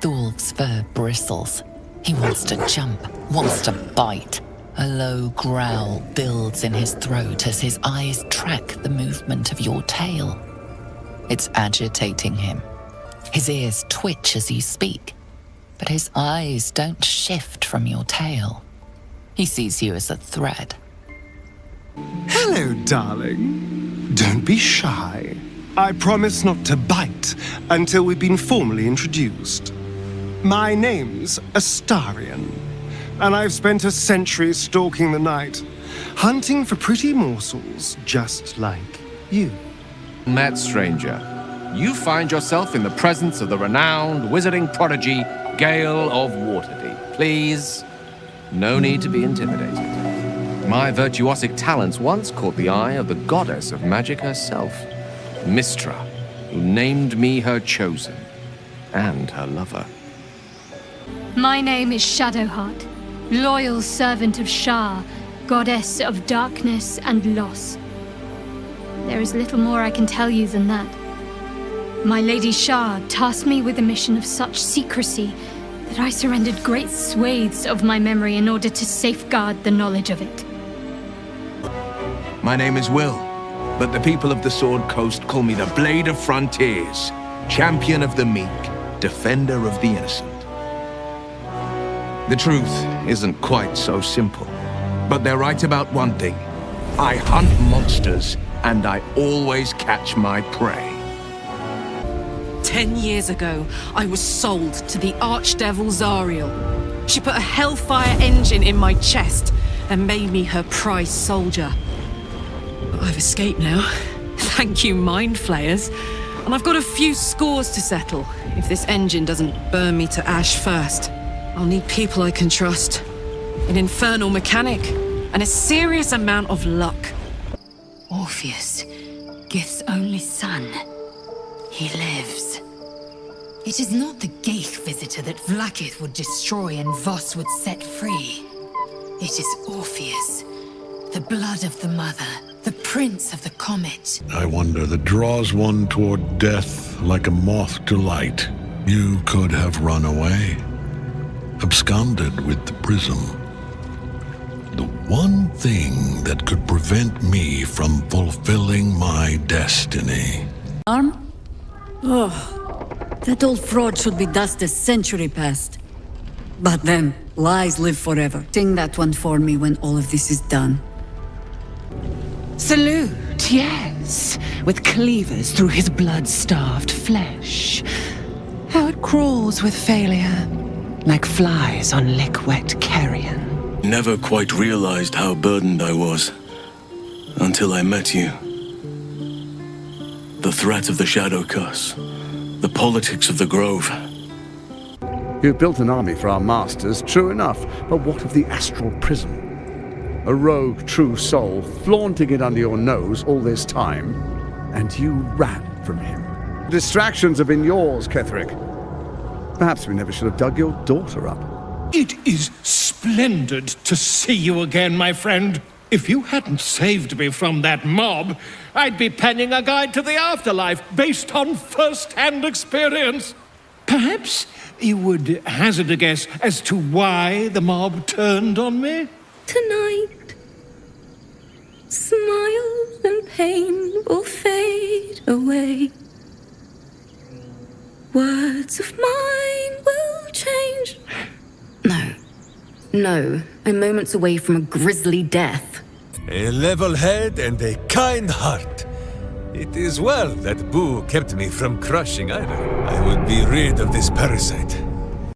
Thor's fur bristles. He wants to jump, wants to bite. A low growl builds in his throat as his eyes track the movement of your tail. It's agitating him. His ears twitch as you speak, but his eyes don't shift from your tail. He sees you as a threat. Hello, darling. Don't be shy. I promise not to bite until we've been formally introduced. My name's Astarion, and I've spent a century stalking the night, hunting for pretty morsels just like you. Met stranger, you find yourself in the presence of the renowned wizarding prodigy, Gale of Waterdeep. Please, no need to be intimidated. My virtuosic talents once caught the eye of the goddess of magic herself, Mistra, who named me her chosen, and her lover. My name is Shadowheart, loyal servant of Shah, goddess of darkness and loss. There is little more I can tell you than that. My Lady Shah tasked me with a mission of such secrecy that I surrendered great swathes of my memory in order to safeguard the knowledge of it. My name is Will, but the people of the Sword Coast call me the Blade of Frontiers, champion of the meek, defender of the innocent. The truth isn't quite so simple, but they're right about one thing. I hunt monsters, and I always catch my prey. 10 years ago, I was sold to the Archdevil Zariel. She put a Hellfire engine in my chest and made me her prize soldier. But I've escaped now. Thank you, Mind Flayers. And I've got a few scores to settle. If this engine doesn't burn me to ash first, I'll need people I can trust. An infernal mechanic, and a serious amount of luck. Orpheus, Gith's only son. He lives. It is not the Geich visitor that Vlaakith would destroy and Voss would set free. It is Orpheus, the blood of the mother, the prince of the comet. I wonder that draws one toward death like a moth to light. You could have run away, absconded with the prism. The one thing that could prevent me from fulfilling my destiny. Arm? Oh, that old fraud should be dust a century past. But then, lies live forever. Sing that one for me when all of this is done. Salute, yes, with cleavers through his blood-starved flesh. How it crawls with failure, like flies on lick-wet carrion. Never quite realized how burdened I was, until I met you. The threat of the Shadow Curse, the politics of the Grove. You've built an army for our masters, true enough, but what of the astral prism? A rogue true soul flaunting it under your nose all this time, and you ran from him. Distractions have been yours, Ketherick. Perhaps we never should have dug your daughter up. It is splendid to see you again, my friend. If you hadn't saved me from that mob, I'd be penning a guide to the afterlife based on first-hand experience. Perhaps you would hazard a guess as to why the mob turned on me? Tonight, smiles and pain will fade away. Words of mine will change. No. I'm moments away from a grisly death. A level head and a kind heart. It is well that Boo kept me from crushing either. I would be rid of this parasite.